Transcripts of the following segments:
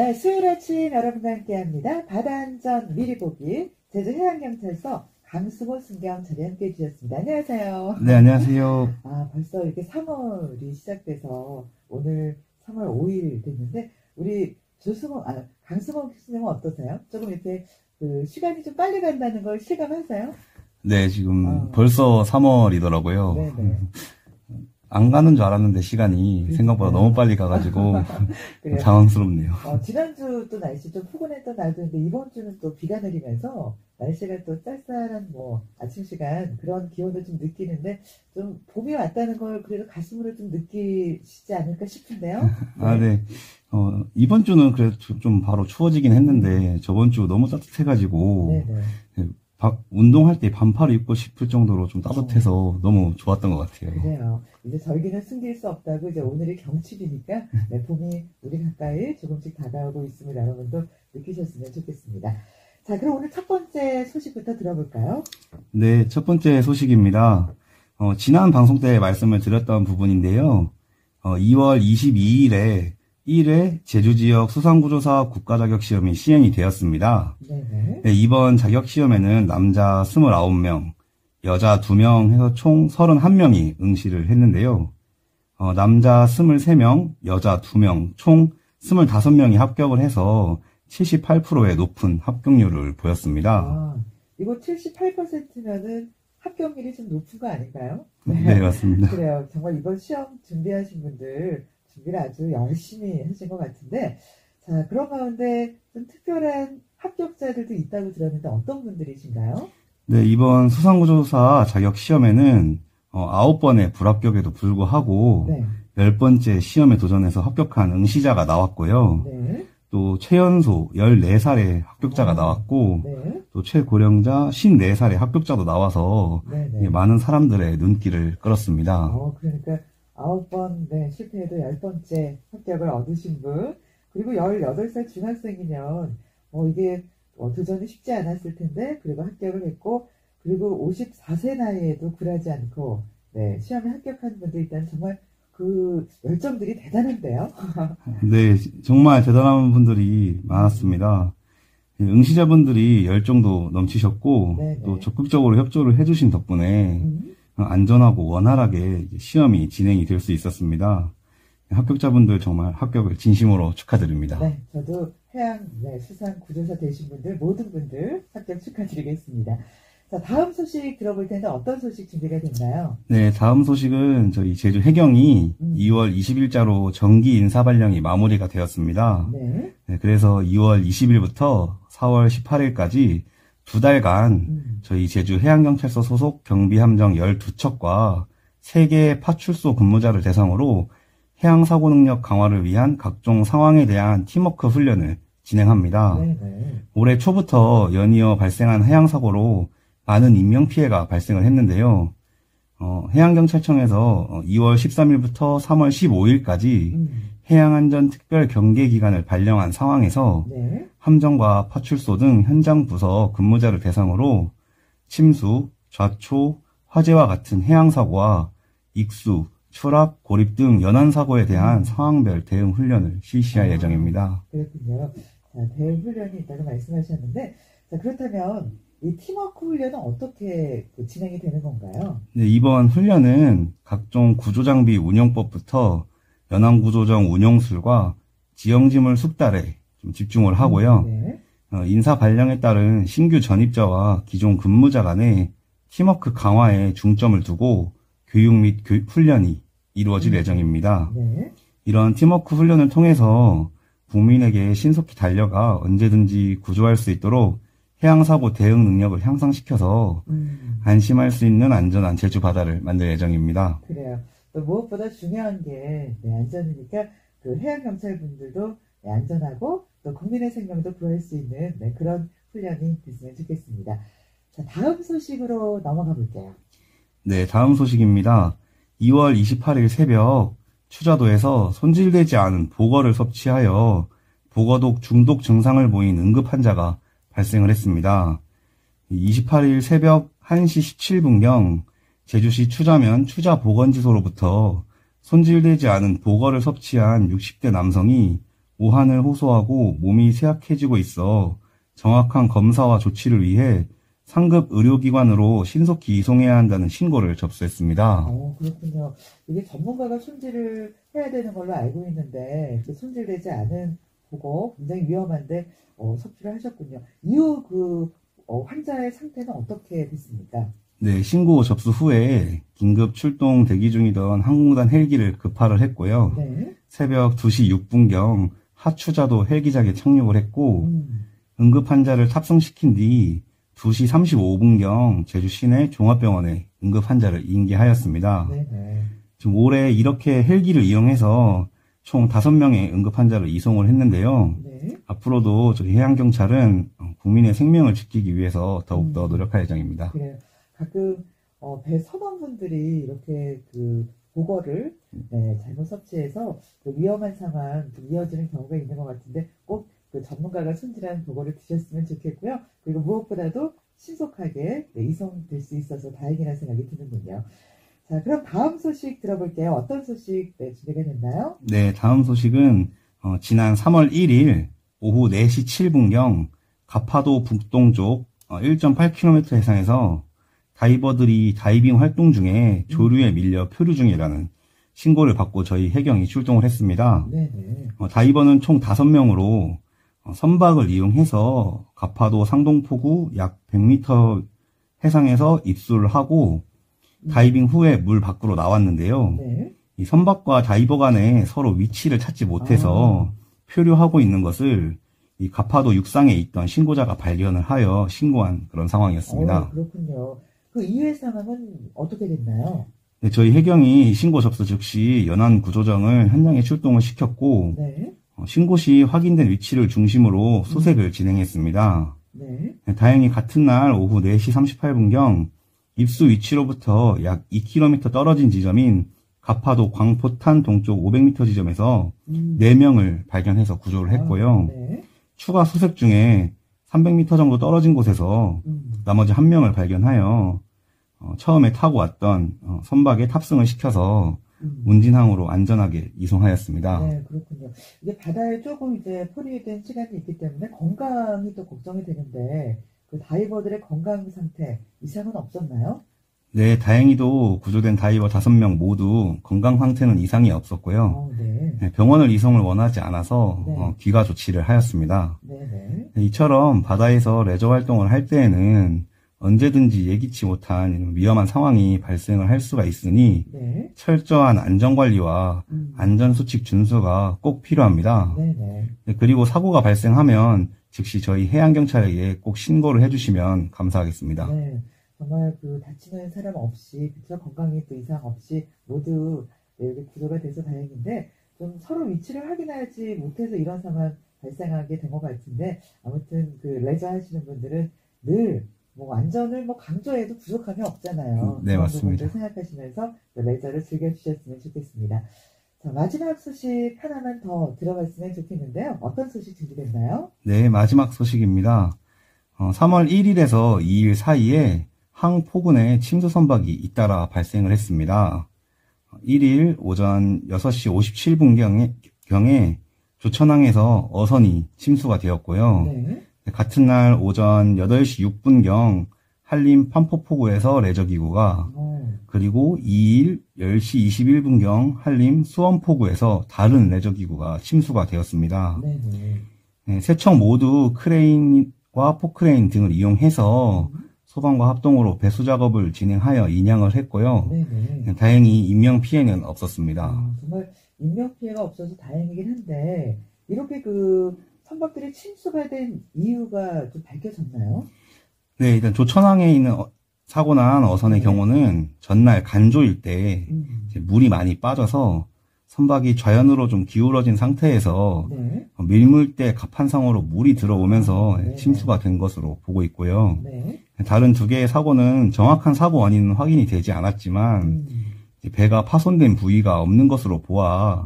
네, 수요일 아침 여러분과 함께합니다. 바다안전 미리 보기 제주해양경찰서 강수모 순경 자리에 함께해 주셨습니다. 안녕하세요. 네, 안녕하세요. 벌써 이렇게 3월이 시작돼서 오늘 3월 5일 됐는데 우리 강수모 교수님은 어떠세요? 조금 이렇게 시간이 좀 빨리 간다는 걸 실감하세요? 네, 지금 벌써 3월이더라고요. 네네. 안 가는 줄 알았는데 시간이 생각보다 너무 빨리 가가지고 당황스럽네요. 지난주 또 날씨 좀 포근했던 날도 있는데 이번 주는 또 비가 내리면서 날씨가 또 쌀쌀한 아침 시간 그런 기온을 좀 느끼는데 좀 봄이 왔다는 걸 그래도 가슴으로 좀 느끼시지 않을까 싶은데요. 네. 이번 주는 그래도 좀 바로 추워지긴 했는데 저번 주 너무 따뜻해가지고 네네. 운동할 때 반팔을 입고 싶을 정도로 좀 따뜻해서 너무 좋았던 것 같아요. 그래요. 이제 절기는 숨길 수 없다고 이제 오늘이 경칩이니까 봄이 우리 가까이 조금씩 다가오고 있음을 여러분도 느끼셨으면 좋겠습니다. 자, 그럼 오늘 첫 번째 소식부터 들어볼까요? 네, 첫 번째 소식입니다. 지난 방송 때 말씀을 드렸던 부분인데요. 2월 22일에 1회 제주지역 수상구조사 국가자격시험이 시행이 되었습니다. 네, 이번 자격시험에는 남자 29명, 여자 2명 해서 총 31명이 응시를 했는데요. 남자 23명, 여자 2명, 총 25명이 합격을 해서 78%의 높은 합격률을 보였습니다. 이거 78%면은 합격률이 좀 높은 거 아닌가요? 네, 맞습니다. 그래요. 정말 이번 시험 준비하신 분들 준비를 아주 열심히 하신 것 같은데, 자, 그런 가운데 좀 특별한 합격자들도 있다고 들었는데 어떤 분들이신가요? 네, 이번 수상구조사 자격시험에는 9번의 불합격에도 불구하고 10번째 시험에 도전해서 합격한 응시자가 나왔고요. 또 최연소 14살의 합격자가 나왔고 또 최고령자 54살의 합격자도 나와서 많은 사람들의 눈길을 끌었습니다. 그러니까 9번 실패해도 10번째 합격을 얻으신 분, 그리고 18살 중학생이면 이게 도전이 쉽지 않았을 텐데 그리고 합격을 했고, 그리고 54세 나이에도 굴하지 않고 시험에 합격한 분도 있다는 정말 그 열정들이 대단한데요. 네, 정말 대단한 분들이 많았습니다. 응시자분들이 열정도 넘치셨고 또 적극적으로 협조를 해주신 덕분에 안전하고 원활하게 시험이 진행이 될 수 있었습니다. 합격자분들 정말 합격을 진심으로 축하드립니다. 네, 저도 해양 수상 구조사 되신 분들 모든 분들 합격 축하드리겠습니다. 자, 다음 소식 들어볼 텐데 어떤 소식 준비가 됐나요? 네, 다음 소식은 저희 제주 해경이 2월 20일자로 정기 인사 발령이 마무리가 되었습니다. 네, 그래서 2월 20일부터 4월 18일까지 2달간 저희 제주 해양경찰서 소속 경비함정 12척과 3개의 파출소 근무자를 대상으로 해양사고 능력 강화를 위한 각종 상황에 대한 팀워크 훈련을 진행합니다. 올해 초부터 연이어 발생한 해양사고로 많은 인명피해가 발생을 했는데요. 해양경찰청에서 2월 13일부터 3월 15일까지 해양안전특별경계기간을 발령한 상황에서 함정과 파출소 등 현장 부서 근무자를 대상으로 침수, 좌초, 화재와 같은 해양사고와 익수, 추락, 고립 등 연안사고에 대한 상황별 대응 훈련을 실시할 예정입니다. 그렇군요. 자, 대응 훈련이 있다고 말씀하셨는데, 자, 그렇다면 이 팀워크 훈련은 어떻게 진행이 되는 건가요? 네, 이번 훈련은 각종 구조장비 운용법부터 연안구조정 운용술과 지형지물 숙달에 좀 집중을 하고요. 인사 발령에 따른 신규 전입자와 기존 근무자 간의 팀워크 강화에 중점을 두고 교육 및 훈련이 이루어질 예정입니다. 이런 팀워크 훈련을 통해서 국민에게 신속히 달려가 언제든지 구조할 수 있도록 해양사고 대응 능력을 향상시켜서 안심할 수 있는 안전한 제주 바다를 만들 예정입니다. 그래요. 또 무엇보다 중요한 게 안전이니까 그 해양경찰분들도 안전하고 또 국민의 생명도 구할 수 있는 그런 훈련이 됐으면 좋겠습니다. 자, 다음 소식으로 넘어가 볼게요. 네, 다음 소식입니다. 2월 28일 새벽 추자도에서 손질되지 않은 보거를 섭취하여 보거독 중독 증상을 보인 응급 환자가 발생을 했습니다. 28일 새벽 1시 17분경 제주시 추자면 추자보건지소로부터 손질되지 않은 보거를 섭취한 60대 남성이 오한을 호소하고 몸이 쇠약해지고 있어 정확한 검사와 조치를 위해 상급 의료기관으로 신속히 이송해야 한다는 신고를 접수했습니다. 그렇군요. 이게 전문가가 손질을 해야 되는 걸로 알고 있는데 손질되지 않은 보고 굉장히 위험한데 섭취를 하셨군요. 이후 환자의 상태는 어떻게 됐습니까? 네, 신고 접수 후에 긴급 출동 대기 중이던 항공단 헬기를 급파를 했고요. 네. 새벽 2시 6분경 하추자도 헬기장에 착륙을 했고 응급 환자를 탑승시킨 뒤 2시 35분경 제주 시내 종합병원에 응급 환자를 인계하였습니다. 네네. 지금 올해 이렇게 헬기를 이용해서 총 5명의 응급 환자를 이송을 했는데요. 네. 앞으로도 저희 해양경찰은 국민의 생명을 지키기 위해서 더욱더 노력할 예정입니다. 그래요. 가끔 배 선원분들이 이렇게 보고를 잘못 섭취해서 위험한 상황 이어지는 경우가 있는 것 같은데 꼭 전문가가 손질한 보고를 드셨으면 좋겠고요. 그리고 무엇보다도 신속하게 이송될 수 있어서 다행이라는 생각이 드는군요. 자, 그럼 다음 소식 들어볼게요. 어떤 소식 준비가 됐나요? 네, 다음 소식은 지난 3월 1일 오후 4시 7분경 가파도 북동쪽 1.8km 해상에서 다이버들이 다이빙 활동 중에 조류에 밀려 표류 중이라는 신고를 받고 저희 해경이 출동을 했습니다. 네네. 다이버는 총 5명으로 선박을 이용해서 가파도 상동포구 약 100m 해상에서 입수를 하고 다이빙 후에 물 밖으로 나왔는데요. 네. 이 선박과 다이버 간에 서로 위치를 찾지 못해서 표류하고 있는 것을 이 가파도 육상에 있던 신고자가 발견을 하여 신고한 그런 상황이었습니다. 그렇군요. 그 이후의 상황은 어떻게 됐나요? 네, 저희 해경이 신고 접수 즉시 연안 구조정을 현장에 출동을 시켰고 네. 신고 시 확인된 위치를 중심으로 수색을 진행했습니다. 네. 다행히 같은 날 오후 4시 38분경 입수 위치로부터 약 2km 떨어진 지점인 가파도 광포탄 동쪽 500m 지점에서 4명을 발견해서 구조를 했고요. 네. 추가 수색 중에 300m 정도 떨어진 곳에서 나머지 1명을 발견하여 처음에 타고 왔던 선박에 탑승을 시켜서 운진항으로 안전하게 이송하였습니다. 네, 그렇군요. 이게 바다에 조금 이제 포류된 시간이 있기 때문에 건강이 또 걱정이 되는데 그 다이버들의 건강 상태 이상은 없었나요? 네, 다행히도 구조된 다이버 5명 모두 건강 상태는 이상이 없었고요. 네. 병원을 이송을 원하지 않아서 네. 귀가 조치를 하였습니다. 네네. 이처럼 바다에서 레저 활동을 할 때에는 언제든지 예기치 못한 이런 위험한 상황이 발생을 할 수가 있으니 네. 철저한 안전관리와 안전수칙 준수가 꼭 필요합니다. 네네. 그리고 사고가 발생하면 즉시 저희 해양경찰에게 꼭 신고를 해주시면 감사하겠습니다. 네. 정말 다치는 사람 없이 건강이 또 이상 없이 모두 이렇게 구조가 돼서 다행인데 좀 서로 위치를 확인하지 못해서 이런 상황 발생하게 된 것 같은데 아무튼 레저 하시는 분들은 늘 안전을 강조해도 부족함이 없잖아요. 네, 맞습니다. 생각하시면서 레저를 즐겨주셨으면 좋겠습니다. 자, 마지막 소식 하나만 더 들어갔으면 좋겠는데요. 어떤 소식 준비됐나요? 네, 마지막 소식입니다. 3월 1일에서 2일 사이에 항포군에 침수 선박이 잇따라 발생을 했습니다. 1일 오전 6시 57분경에 조천항에서 어선이 침수가 되었고요. 네. 같은 날 오전 8시 6분경 한림 판포포구에서 레저기구가 그리고 2일 10시 21분경 한림 수원포구에서 다른 레저기구가 침수가 되었습니다. 네, 세 척 모두 크레인과 포크레인 등을 이용해서 소방과 합동으로 배수 작업을 진행하여 인양을 했고요. 네네. 다행히 인명피해는 없었습니다. 정말 인명피해가 없어서 다행이긴 한데 이렇게 선박들이 침수가 된 이유가 좀 밝혀졌나요? 네, 일단 조천항에 있는 사고 난 어선의 경우는 전날 간조일 때 이제 물이 많이 빠져서 선박이 좌연으로 좀 기울어진 상태에서 네. 밀물대 갑판상으로 물이 들어오면서 침수가 된 것으로 보고 있고요. 네. 다른 2개의 사고는 정확한 사고 원인은 확인이 되지 않았지만 배가 파손된 부위가 없는 것으로 보아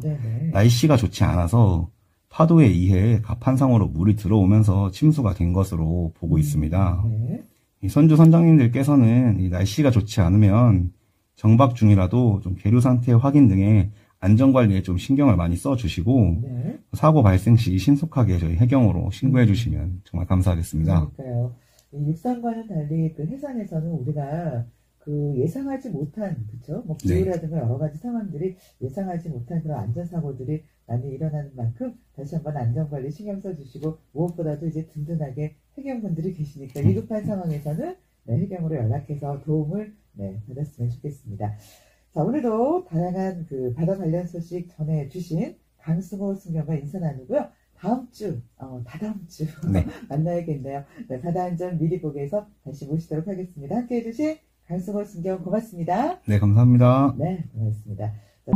날씨가 좋지 않아서 파도에 의해 갑판상으로 물이 들어오면서 침수가 된 것으로 보고 있습니다. 네. 이 선주 선장님들께서는 이 날씨가 좋지 않으면 정박 중이라도 좀 계류 상태 확인 등의 안전관리에 좀 신경을 많이 써주시고 네. 사고 발생 시 신속하게 저희 해경으로 신고해 주시면 정말 감사하겠습니다. 그러니까요. 이 육상과는 달리 그 해상에서는 우리가 그 예상하지 못한, 그쵸? 뭐 네. 기후라든가 여러 가지 상황들이 예상하지 못한 그런 안전사고들이 많이 일어나는 만큼 다시 한번 안전관리 신경 써주시고 무엇보다도 이제 든든하게 해경분들이 계시니까 위급한 상황에서는 네, 해경으로 연락해서 도움을 네, 받았으면 좋겠습니다. 자, 오늘도 다양한 그 바다 관련 소식 전해주신 강승호 승경과 인사 나누고요. 다음 주, 다다음 주 네. 만나야겠네요. 네, 바다안전 미리 보기에서 다시 모시도록 하겠습니다. 함께 해주신 강승호 승경 고맙습니다. 네, 감사합니다. 네, 고맙습니다. 자,